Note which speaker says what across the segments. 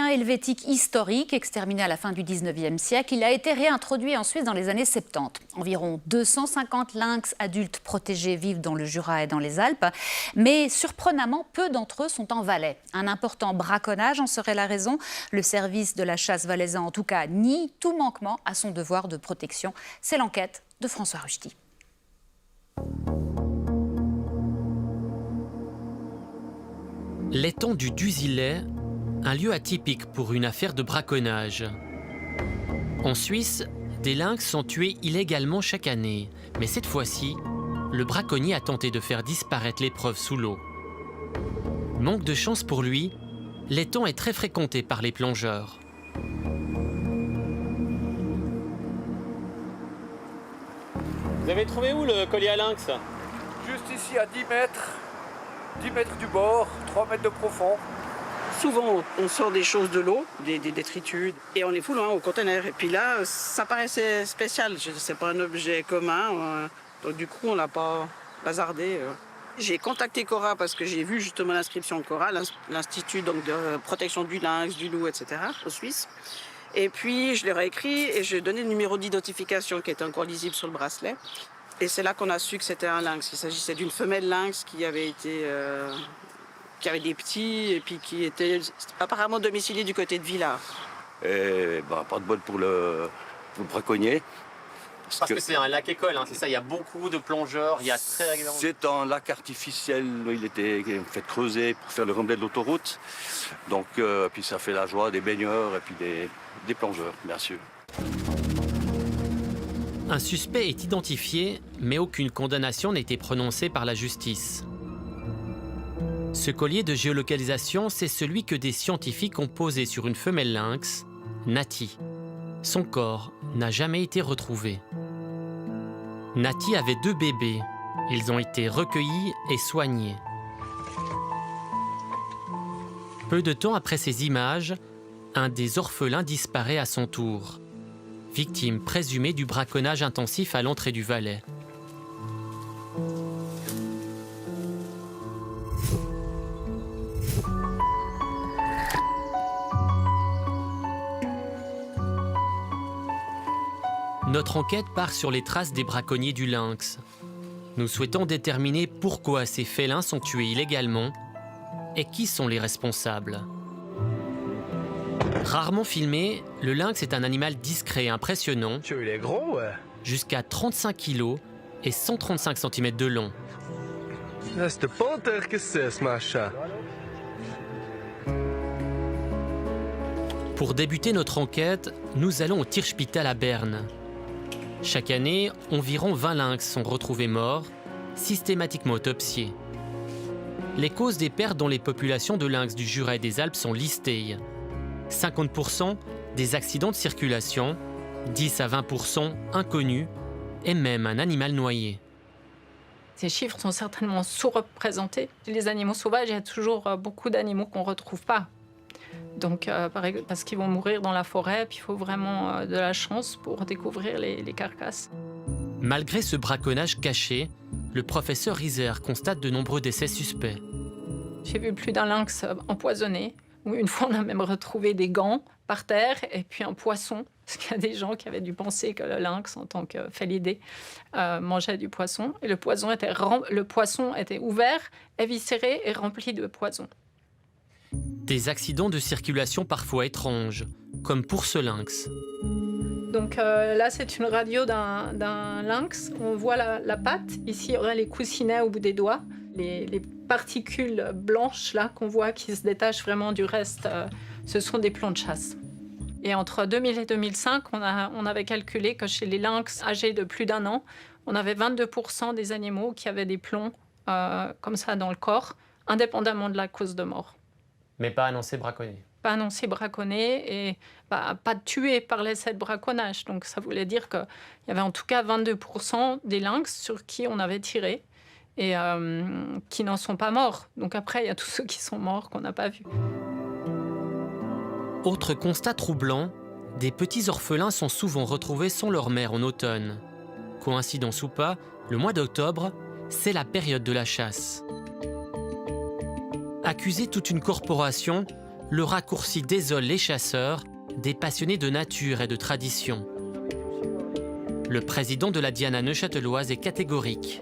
Speaker 1: helvétique historique, exterminé à la fin du 19e siècle. Il a été réintroduit en Suisse dans les années 70. Environ 250 lynx adultes protégés vivent dans le Jura et dans les Alpes. Mais surprenamment, peu d'entre eux sont en Valais. Un important braconnage en serait la raison. Le service de la chasse valaisan, en tout cas, nie tout manquement à son devoir de protection. C'est l'enquête de François Ruchti.
Speaker 2: L'étendue d'Usillet, un lieu atypique pour une affaire de braconnage. En Suisse, des lynx sont tués illégalement chaque année. Mais cette fois-ci, le braconnier a tenté de faire disparaître l'épreuve sous l'eau. Manque de chance pour lui, l'étang est très fréquenté par les plongeurs.
Speaker 3: Vous avez trouvé où le collier à lynx?
Speaker 4: Juste ici à 10 mètres. 10 mètres du bord, 3 mètres de profond.
Speaker 5: Souvent, on sort des choses de l'eau, des détritus, et on les fout loin au conteneur. Et puis là, ça paraissait spécial. C'est pas un objet commun. Donc du coup, on l'a pas bazardé. J'ai contacté Cora parce que j'ai vu justement l'inscription Cora, l'Institut donc, de protection du lynx, du loup, etc. en Suisse. Et puis, je leur ai écrit et j'ai donné le numéro d'identification qui est encore lisible sur le bracelet. Et c'est là qu'on a su que c'était un lynx. Il s'agissait d'une femelle lynx qui avait des petits et puis qui était apparemment domiciliée du côté de Villars.
Speaker 6: Et pas de bol pour le braconnier.
Speaker 3: Parce que c'est un lac école, hein, c'est ça, il y a beaucoup de plongeurs, il y a très régulièrement...
Speaker 6: C'est un lac artificiel, il était fait creuser pour faire le remblai de l'autoroute. Donc, puis ça fait la joie des baigneurs et puis des plongeurs, bien sûr.
Speaker 2: Un suspect est identifié, mais aucune condamnation n'a été prononcée par la justice. Ce collier de géolocalisation, c'est celui que des scientifiques ont posé sur une femelle lynx, Nati. Son corps n'a jamais été retrouvé. Nati avait 2 bébés. Ils ont été recueillis et soignés. Peu de temps après ces images, un des orphelins disparaît à son tour. Victime présumée du braconnage intensif à l'entrée du Valais. Notre enquête part sur les traces des braconniers du lynx. Nous souhaitons déterminer pourquoi ces félins sont tués illégalement et qui sont les responsables. Rarement filmé, le lynx est un animal discret et impressionnant,
Speaker 4: Tu il est gros, ouais.
Speaker 2: jusqu'à 35 kg et 135 cm de long.
Speaker 4: C'est pas que c'est ce machin.
Speaker 2: Pour débuter notre enquête, nous allons au Tierspital à Berne. Chaque année, environ 20 lynx sont retrouvés morts, systématiquement autopsiés. Les causes des pertes dans les populations de lynx du Jura et des Alpes sont listées. 50% des accidents de circulation, 10 à 20% inconnus, et même un animal noyé.
Speaker 7: Ces chiffres sont certainement sous-représentés. Chez les animaux sauvages, il y a toujours beaucoup d'animaux qu'on ne retrouve pas. Donc, parce qu'ils vont mourir dans la forêt, puis il faut vraiment de la chance pour découvrir les carcasses.
Speaker 2: Malgré ce braconnage caché, le professeur Riser constate de nombreux décès suspects.
Speaker 7: J'ai vu plus d'un lynx empoisonné. Une fois, on a même retrouvé des gants par terre et puis un poisson. Parce qu'il y a des gens qui avaient dû penser que le lynx, en tant que félidé, mangeait du poisson. Et le poisson était ouvert, éviscéré et rempli de poison.
Speaker 2: Des accidents de circulation parfois étranges, comme pour ce lynx.
Speaker 7: Donc là, c'est une radio d'un lynx. On voit la patte. Ici, il y aurait les coussinets au bout des doigts. Les particules blanches là qu'on voit qui se détachent vraiment du reste, ce sont des plombs de chasse. Et entre 2000 et 2005, on avait calculé que chez les lynx âgés de plus d'1 an, on avait 22% des animaux qui avaient des plombs comme ça dans le corps, indépendamment de la cause de mort.
Speaker 3: Mais pas annoncé braconnier.
Speaker 7: Pas annoncé braconné et pas tué par l'essai de braconnage. Donc ça voulait dire qu'il y avait en tout cas 22% des lynx sur qui on avait tiré et qui n'en sont pas morts. Donc après, il y a tous ceux qui sont morts qu'on n'a pas vus.
Speaker 2: Autre constat troublant, des petits orphelins sont souvent retrouvés sans leur mère en automne. Coïncidence ou pas, le mois d'octobre, c'est la période de la chasse. Accuser toute une corporation, le raccourci désole les chasseurs des passionnés de nature et de tradition. Le président de la Diana neuchâteloise est catégorique.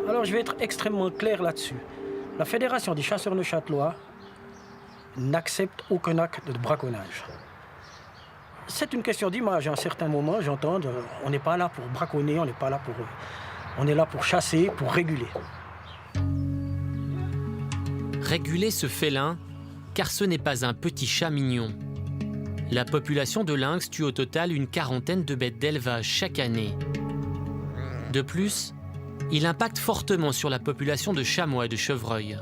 Speaker 8: Alors je vais être extrêmement clair là-dessus. La Fédération des chasseurs neuchâtelois n'accepte aucun acte de braconnage. C'est une question d'image. À un certain moment, j'entends, on n'est pas là pour braconner, on n'est pas là pour... On est là pour chasser, pour réguler.
Speaker 2: Réguler ce félin, car ce n'est pas un petit chat mignon. La population de lynx tue au total une quarantaine de bêtes d'élevage chaque année. De plus, il impacte fortement sur la population de chamois et de chevreuils.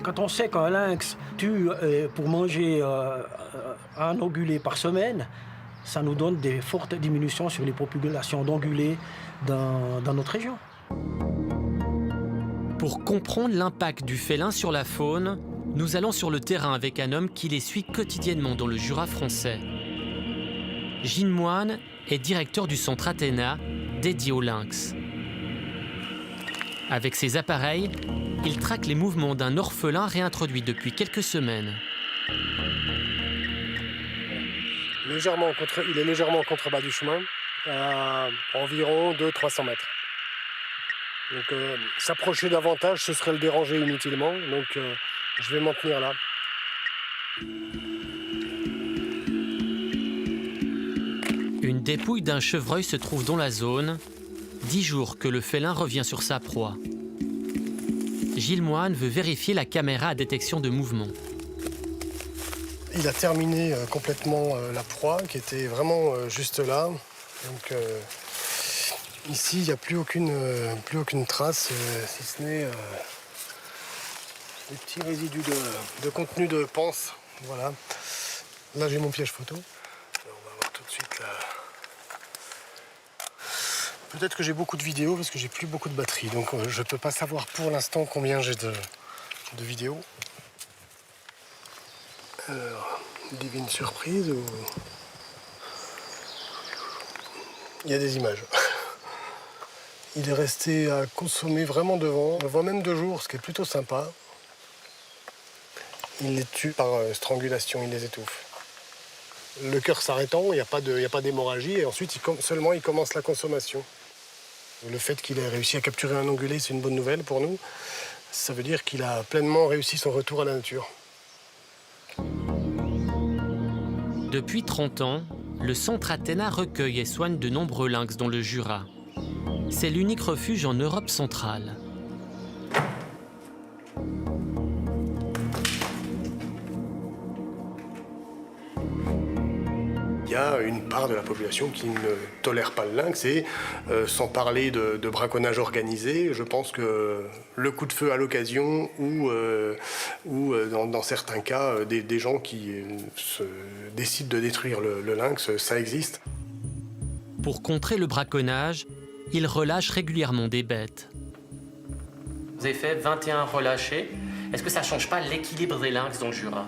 Speaker 8: Quand on sait qu'un lynx tue pour manger un ongulé par semaine, ça nous donne des fortes diminutions sur les populations d'ongulés dans notre région.
Speaker 2: Pour comprendre l'impact du félin sur la faune, nous allons sur le terrain avec un homme qui les suit quotidiennement dans le Jura français. Gilles Moine est directeur du centre Athéna, dédié au lynx. Avec ses appareils, il traque les mouvements d'un orphelin réintroduit depuis quelques semaines.
Speaker 9: Il est légèrement en contrebas du chemin, à environ 200-300 mètres. Donc s'approcher davantage, ce serait le déranger inutilement, donc je vais m'en tenir là.
Speaker 2: Une dépouille d'un chevreuil se trouve dans la zone, 10 jours que le félin revient sur sa proie. Gilles Moine veut vérifier la caméra à détection de mouvement.
Speaker 9: Il a terminé complètement la proie, qui était vraiment juste là. Donc ici, il n'y a plus aucune trace, si ce n'est des petits résidus de contenu de panse. Voilà. Là, j'ai mon piège photo. On va voir tout de suite là. Peut-être que j'ai beaucoup de vidéos parce que j'ai plus beaucoup de batterie. Donc je ne peux pas savoir pour l'instant combien j'ai de vidéos. Alors, divine surprise ou... Il y a des images. Il est resté à consommer vraiment devant. On le voit même de jour, ce qui est plutôt sympa. Il les tue par strangulation, il les étouffe. Le cœur s'arrêtant, il n'y a pas d'hémorragie et ensuite seulement il commence la consommation. Le fait qu'il ait réussi à capturer un ongulé, c'est une bonne nouvelle pour nous. Ça veut dire qu'il a pleinement réussi son retour à la nature.
Speaker 2: Depuis 30 ans, le centre Athéna recueille et soigne de nombreux lynx dans le Jura. C'est l'unique refuge en Europe centrale.
Speaker 9: Il y a une part de la population qui ne tolère pas le lynx et sans parler de braconnage organisé, je pense que le coup de feu à l'occasion ou dans certains cas, des gens qui décident de détruire le lynx, ça existe.
Speaker 2: Pour contrer le braconnage, ils relâchent régulièrement des bêtes.
Speaker 3: Vous avez fait 21 relâchés. Est-ce que ça ne change pas l'équilibre des lynx dans le Jura ?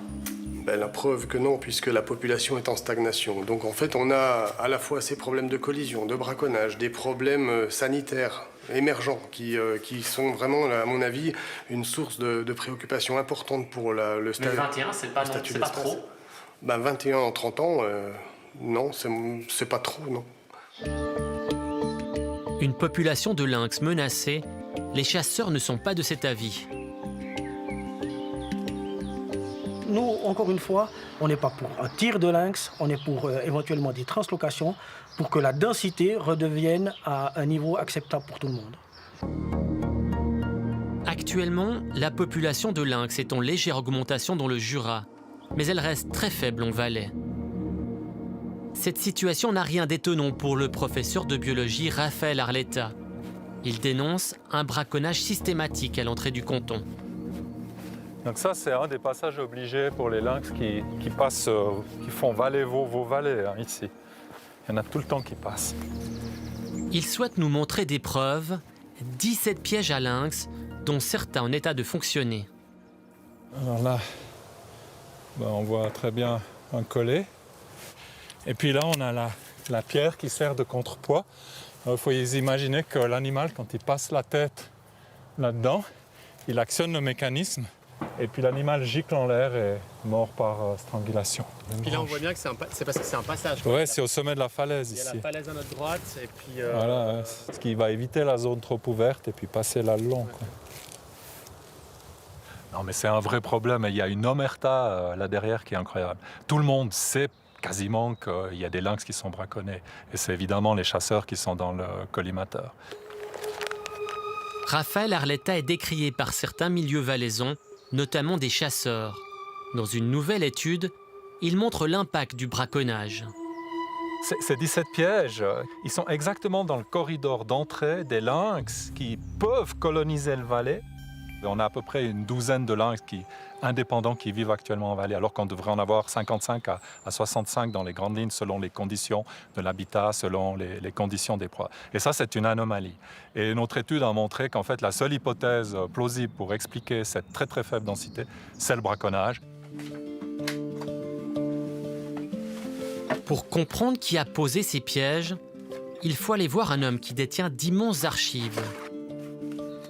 Speaker 9: La preuve que non, puisque la population est en stagnation. Donc en fait, on a à la fois ces problèmes de collision, de braconnage, des problèmes sanitaires émergents qui sont vraiment, à mon avis, une source de préoccupation importante pour le statut.
Speaker 3: Mais 21, c'est pas trop.
Speaker 9: 21 en 30 ans, non, c'est pas trop, non.
Speaker 2: Une population de lynx menacée, les chasseurs ne sont pas de cet avis.
Speaker 8: Nous, encore une fois, on n'est pas pour un tir de lynx, on est pour éventuellement des translocations pour que la densité redevienne à un niveau acceptable pour tout le monde.
Speaker 2: Actuellement, la population de lynx est en légère augmentation dans le Jura, mais elle reste très faible en Valais. Cette situation n'a rien d'étonnant pour le professeur de biologie Raphaël Arletta. Il dénonce un braconnage systématique à l'entrée du canton.
Speaker 10: Donc ça, c'est un des passages obligés pour les lynx qui passent, qui font Valais-Vaud-Valais ici. Il y en a tout le temps qui passent.
Speaker 2: Il souhaite nous montrer des preuves, 17 pièges à lynx, dont certains en état de fonctionner.
Speaker 10: Alors là, on voit très bien un collet. Et puis là, on a la pierre qui sert de contrepoids. Il faut imaginer que l'animal, quand il passe la tête là-dedans, il actionne le mécanisme Et puis l'animal gicle en l'air et est mort par strangulation.
Speaker 3: Puis là, on voit bien que c'est parce que c'est un passage.
Speaker 10: Oui, c'est au sommet de la falaise
Speaker 3: Il y a
Speaker 10: ici.
Speaker 3: la falaise à notre droite et puis...
Speaker 10: Voilà, ce qui va éviter la zone trop ouverte et puis passer là le long. Quoi. Non, mais c'est un vrai problème. Il y a une omerta là derrière qui est incroyable. Tout le monde sait quasiment qu'il y a des lynx qui sont braconnés. Et c'est évidemment les chasseurs qui sont dans le collimateur.
Speaker 2: Raphaël Arletta est décrié par certains milieux valaisans, notamment des chasseurs. Dans une nouvelle étude, il montre l'impact du braconnage.
Speaker 10: Ces 17 pièges, ils sont exactement dans le corridor d'entrée des lynx qui peuvent coloniser le Valais. On a à peu près une douzaine de lynx indépendants qui vivent actuellement en Valais, alors qu'on devrait en avoir 55 à 65 dans les grandes lignes selon les conditions de l'habitat, selon les conditions des proies. Et ça, c'est une anomalie. Et notre étude a montré qu'en fait, la seule hypothèse plausible pour expliquer cette très très faible densité, c'est le braconnage.
Speaker 2: Pour comprendre qui a posé ces pièges, il faut aller voir un homme qui détient d'immenses archives.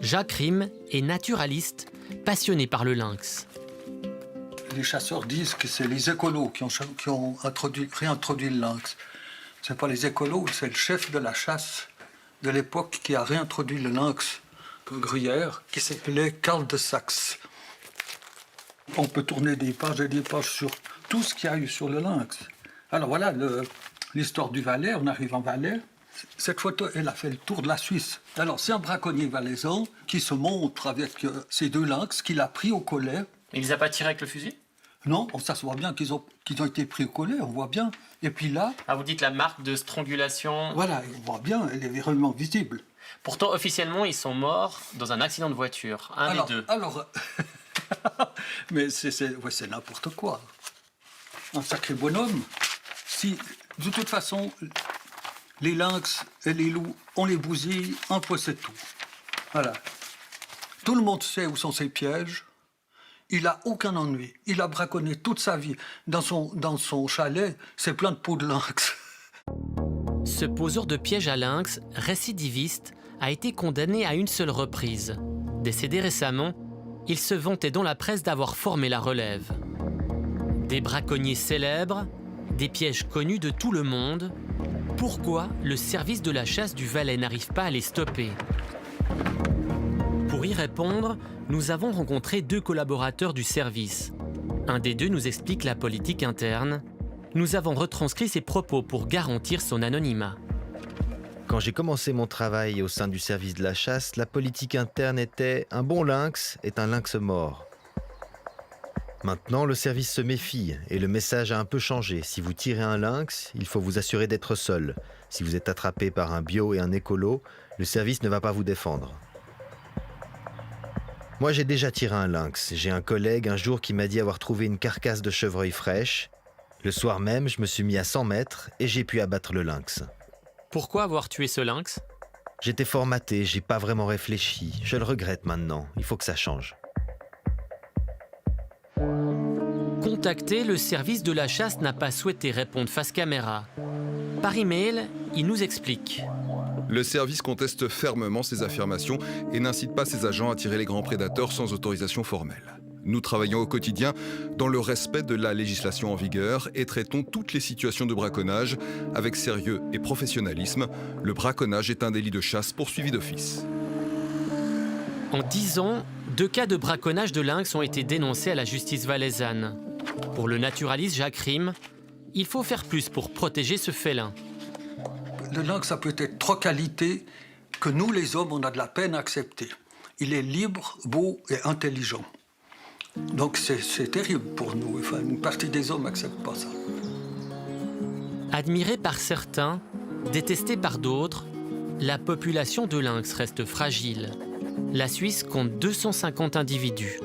Speaker 2: Jacques Rime est naturaliste, passionné par le lynx.
Speaker 11: Les chasseurs disent que c'est les écolos qui ont réintroduit le lynx. Ce n'est pas les écolos, c'est le chef de la chasse de l'époque qui a réintroduit le lynx, un gruyère, qui s'appelait Karl de Saxe. On peut tourner des pages et des pages sur tout ce qu'il y a eu sur le lynx. Alors voilà l'histoire du Valais, on arrive en Valais. Cette photo, elle a fait le tour de la Suisse. Alors, c'est un braconnier valaisan qui se montre avec ces deux lynx qu'il a pris au collet.
Speaker 3: Il les a pas tirés avec le fusil?
Speaker 11: Non, ça se voit bien qu'ils ont été pris au collet, on voit bien. Et puis là...
Speaker 3: Ah, vous dites la marque de strangulation?
Speaker 11: Voilà, on voit bien, elle est vraiment visible.
Speaker 3: Pourtant, officiellement, ils sont morts dans un accident de voiture, des deux.
Speaker 11: Alors, mais c'est n'importe quoi. Un sacré bonhomme. Si, de toute façon... Les lynx et les loups, on les bousille, on possède tout. Voilà. Tout le monde sait où sont ses pièges. Il n'a aucun ennui. Il a braconné toute sa vie. Dans son chalet, c'est plein de peaux de lynx.
Speaker 2: Ce poseur de pièges à lynx, récidiviste, a été condamné à une seule reprise. Décédé récemment, il se vantait dans la presse d'avoir formé la relève. Des braconniers célèbres, des pièges connus de tout le monde. Pourquoi le service de la chasse du Valais n'arrive pas à les stopper? Pour y répondre, nous avons rencontré deux collaborateurs du service. Un des deux nous explique la politique interne. Nous avons retranscrit ses propos pour garantir son anonymat.
Speaker 12: Quand j'ai commencé mon travail au sein du service de la chasse, la politique interne était « un bon lynx est un lynx mort ». Maintenant, le service se méfie et le message a un peu changé. Si vous tirez un lynx, il faut vous assurer d'être seul. Si vous êtes attrapé par un bio et un écolo, le service ne va pas vous défendre. Moi, j'ai déjà tiré un lynx. J'ai un collègue un jour qui m'a dit avoir trouvé une carcasse de chevreuil fraîche. Le soir même, je me suis mis à 100 mètres et j'ai pu abattre le lynx.
Speaker 2: Pourquoi avoir tué ce lynx?
Speaker 12: J'étais formaté, j'ai pas vraiment réfléchi. Je le regrette maintenant. Il faut que ça change.
Speaker 2: Contacté, le service de la chasse n'a pas souhaité répondre face caméra. Par email, il nous explique.
Speaker 13: Le service conteste fermement ces affirmations et n'incite pas ses agents à tirer les grands prédateurs sans autorisation formelle. Nous travaillons au quotidien dans le respect de la législation en vigueur et traitons toutes les situations de braconnage avec sérieux et professionnalisme. Le braconnage est un délit de chasse poursuivi d'office.
Speaker 2: En 10 ans, 2 cas de braconnage de lynx ont été dénoncés à la justice valaisanne. Pour le naturaliste Jacques Rime, il faut faire plus pour protéger ce félin.
Speaker 11: Le lynx a peut-être 3 qualités que nous, les hommes, on a de la peine à accepter. Il est libre, beau et intelligent. Donc c'est terrible pour nous. Enfin, une partie des hommes n'acceptent pas ça.
Speaker 2: Admiré par certains, détesté par d'autres, la population de lynx reste fragile. La Suisse compte 250 individus.